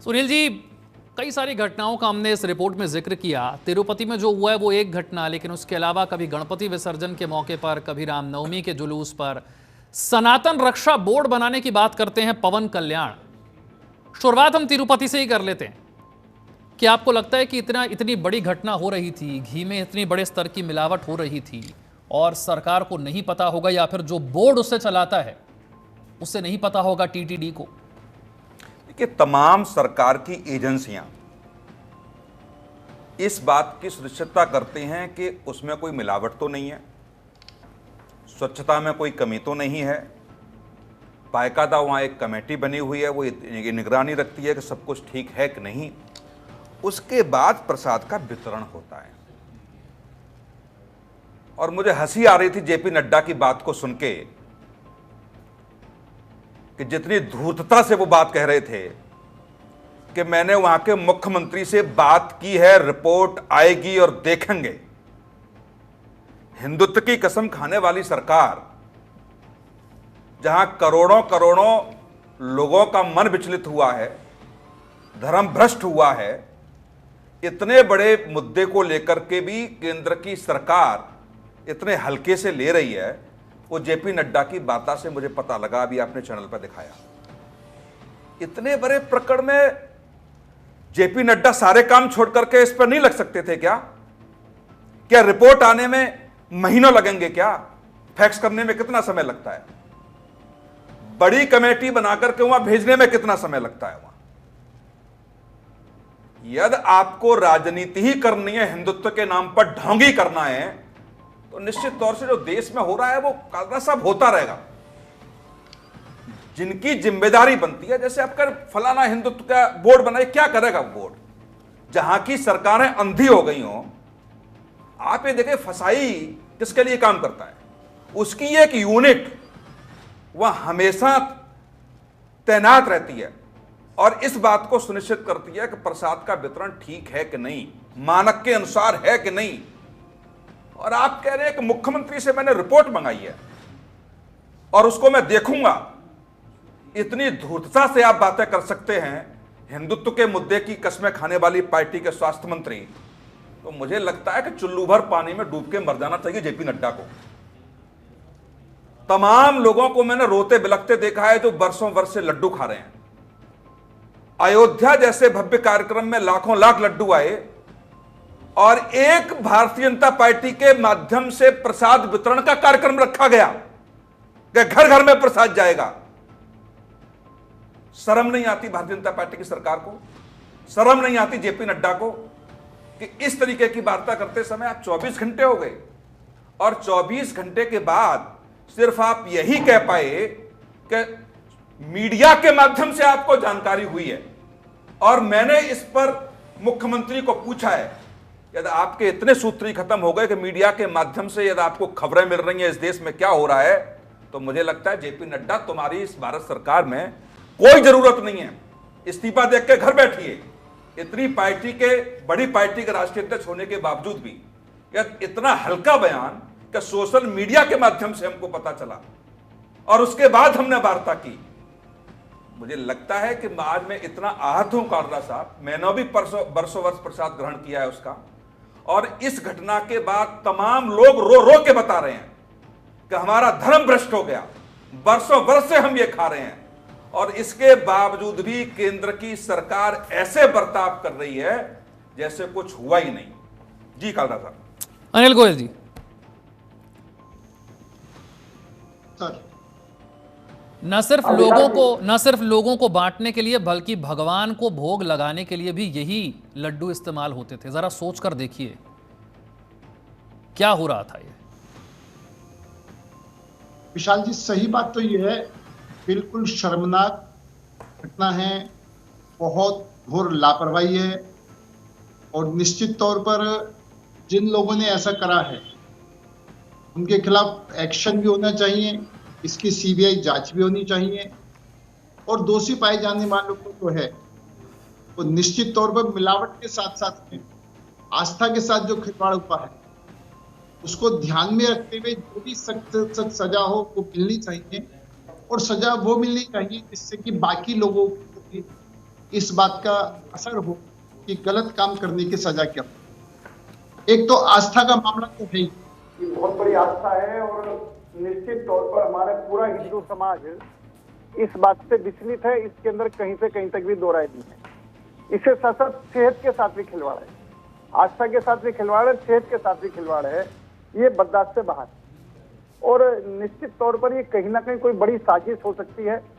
सुनील जी, कई सारी घटनाओं का हमने इस रिपोर्ट में जिक्र किया। तिरुपति में जो हुआ है वो एक घटना, लेकिन उसके अलावा कभी गणपति विसर्जन के मौके पर, कभी रामनवमी के जुलूस पर सनातन रक्षा बोर्ड बनाने की बात करते हैं पवन कल्याण। शुरुआत हम तिरुपति से ही कर लेते हैं। क्या आपको लगता है कि इतनी बड़ी घटना हो रही थी, घी में इतनी बड़े स्तर की मिलावट हो रही थी और सरकार को नहीं पता होगा, या फिर जो बोर्ड उसे चलाता है उसे नहीं पता होगा, टीटीडी को? कि तमाम सरकार की एजेंसियां इस बात की सुनिश्चितता करते हैं कि उसमें कोई मिलावट तो नहीं है, स्वच्छता में कोई कमी तो नहीं है। बाकायदा वहाँ एक कमेटी बनी हुई है, वो निगरानी रखती है कि सब कुछ ठीक है कि नहीं। उसके बाद प्रसाद का वितरण होता है। और मुझे हंसी आ रही थी जेपी नड्डा की बात को सुन के कि जितनी धूर्तता से वो बात कह रहे थे कि मैंने वहां के मुख्यमंत्री से बात की है, रिपोर्ट आएगी और देखेंगे। हिंदुत्व की कसम खाने वाली सरकार, जहां करोड़ों करोड़ों लोगों का मन विचलित हुआ है, धर्म भ्रष्ट हुआ है, इतने बड़े मुद्दे को लेकर के भी केंद्र की सरकार इतने हल्के से ले रही है। वो जेपी नड्डा की बात से मुझे पता लगा, अभी आपने चैनल पर दिखाया। इतने बड़े प्रकरण में जेपी नड्डा सारे काम छोड़ करके इस पर नहीं लग सकते थे क्या? क्या रिपोर्ट आने में महीनों लगेंगे क्या? फैक्स करने में कितना समय लगता है? बड़ी कमेटी बनाकर के वहां भेजने में कितना समय लगता है? वहां यदि आपको राजनीति ही करनी है, हिंदुत्व के नाम पर ढोंगी करना है, तो निश्चित तौर से जो देश में हो रहा है वो काला सब होता रहेगा। जिनकी जिम्मेदारी बनती है, जैसे आपका फलाना हिंदुत्व का बोर्ड बनाए, क्या करेगा बोर्ड? जहां की सरकारें अंधी हो गई हो। आप ये देखें, फसाई किसके लिए काम करता है? उसकी एक यूनिट वह हमेशा तैनात रहती है और इस बात को सुनिश्चित करती है कि प्रसाद का वितरण ठीक है कि नहीं, मानक के अनुसार है कि नहीं। और आप कह रहे हैं कि मुख्यमंत्री से मैंने रिपोर्ट मंगाई है और उसको मैं देखूंगा। इतनी धूर्तता से आप बातें कर सकते हैं हिंदुत्व के मुद्दे की कस्में खाने वाली पार्टी के स्वास्थ्य मंत्री, तो मुझे लगता है कि चुल्लू भर पानी में डूब के मर जाना चाहिए जेपी नड्डा को। तमाम लोगों को मैंने रोते बिलखते देखा है जो बरसों वर्ष से लड्डू खा रहे हैं। अयोध्या जैसे भव्य कार्यक्रम में लाखों लाख लड्डू आए और एक भारतीय जनता पार्टी के माध्यम से प्रसाद वितरण का कार्यक्रम रखा गया कि घर घर में प्रसाद जाएगा। शर्म नहीं आती भारतीय जनता पार्टी की सरकार को? शर्म नहीं आती जेपी नड्डा को कि इस तरीके की वार्ता करते समय आप 24 घंटे हो गए और 24 घंटे के बाद सिर्फ आप यही कह पाए कि मीडिया के माध्यम से आपको जानकारी हुई है और मैंने इस पर मुख्यमंत्री को पूछा है। यदि आपके इतने सूत्र ही खत्म हो गए कि मीडिया के माध्यम से यदि आपको खबरें मिल रही हैं इस देश में क्या हो रहा है, तो मुझे लगता है जेपी नड्डा, तुम्हारी इस भारत सरकार में कोई जरूरत नहीं है। इस्तीफा देख के घर बैठिए। इतनी पार्टी के, बड़ी पार्टी के राष्ट्रीय अध्यक्ष होने के बावजूद भी यह इतना हल्का बयान कि सोशल मीडिया के माध्यम से हमको पता चला और उसके बाद हमने वार्ता की। मुझे लगता है कि आज मैं इतना आहत हूं कालरा साहब, मैंने भी बरसों वर्ष प्रसाद ग्रहण किया है उसका, और इस घटना के बाद तमाम लोग रो रो के बता रहे हैं कि हमारा धर्म भ्रष्ट हो गया। बरसों वर्ष से हम ये खा रहे हैं और इसके बावजूद भी केंद्र की सरकार ऐसे बर्ताव कर रही है जैसे कुछ हुआ ही नहीं। जी कालरा साहब। अनिल गोयल जी। सर, न सिर्फ लोगों को बांटने के लिए, बल्कि भगवान को भोग लगाने के लिए भी यही लड्डू इस्तेमाल होते थे। जरा सोच कर देखिए क्या हो रहा था ये। विशाल जी, सही बात तो ये है, बिल्कुल शर्मनाक घटना है, बहुत घोर लापरवाही है और निश्चित तौर पर जिन लोगों ने ऐसा करा है उनके खिलाफ एक्शन भी होना चाहिए, इसकी सीबीआई जांच भी होनी चाहिए और दोषी पाए जाने वालों को जो है वो निश्चित तौर पर मिलावट के साथ साथ में आस्था के साथ जो खिलवाड़ हुआ है उसको ध्यान में रखते हुए जो भी सख्त सख्त सजा हो वो मिलनी चाहिए और सजा वो मिलनी चाहिए जिससे कि बाकी लोगों को भी इस बात का असर हो कि गलत काम करने की सजा क्या हो। एक तो आस्था का मामला तो है ही, ये बहुत बड़ी आस्था है और निश्चित तौर पर हमारा पूरा हिंदू समाज इस बात से विचलित है। इसके अंदर कहीं से कहीं तक भी दो राय नहीं है। इससे सशक्त सेहत के साथ भी खिलवाड़ है, आस्था के साथ भी खिलवाड़ है, सेहत के साथ भी खिलवाड़ है। ये बर्दाश्त से बाहर और निश्चित तौर पर ये कहीं ना कहीं कोई बड़ी साजिश हो सकती है।